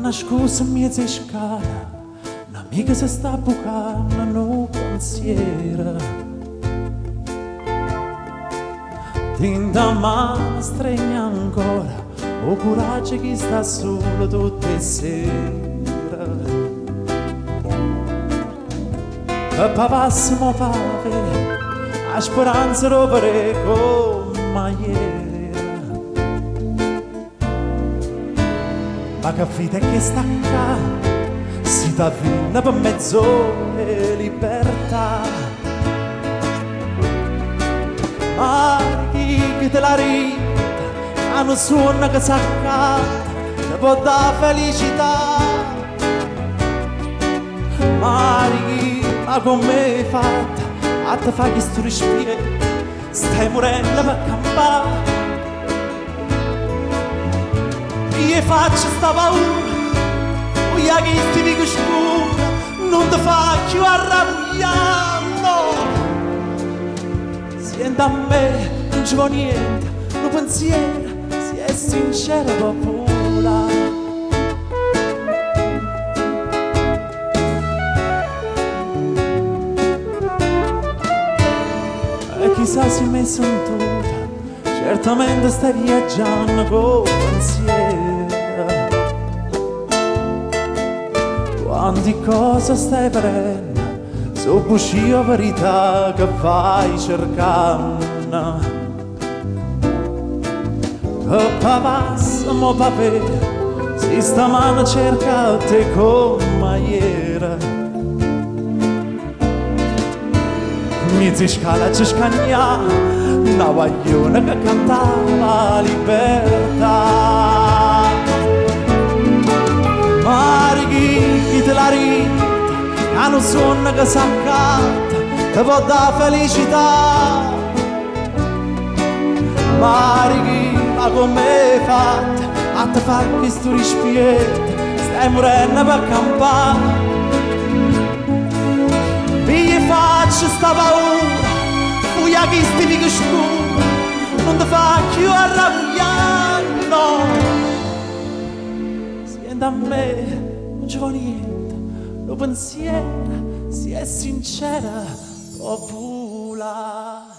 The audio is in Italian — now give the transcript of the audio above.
nascosto in mezzo a scala, un'amica si sta bucando no pensiero. Tinta mano stregna ancora, o coraggio che sta solo tutte le sere. E papassimo pave, a speranza rovere come ieri. Ma che vita è che sta qua, si dà vinta per mezz'ora libertà. Ma chi te la rita, hanno suono che s'accatta, te può dare felicità. Ma come hai fatta, a te fa che sto respiro, stai morendo per campare. Io faccio sta paura, voglio che ti dico scura, non ti faccio arrabbiare, no. Senti a me, non ci vuole niente, non pensiero, si è sincero per volare. E chissà si è messo in tuta, certamente stai viaggiando con pensiero. Quanti cose stai prendendo, so bugia verità che vai cercando. Che papassimo papè, si stamane cerca te come ieri. Mezzo scala ci scagna, una guagliona che cantava libertà. Chi te la rita, hanno suono che s'accatta, che può dare felicità. Ma come hai fatto, a te fare questo rispetto, stai morendo per campare. Vi faccio sta paura, fuia che sti dico scura, non ti faccio arrabbiare, no. Senti a me, non ci vuole niente, lo pensiero, si è sincera, popolare.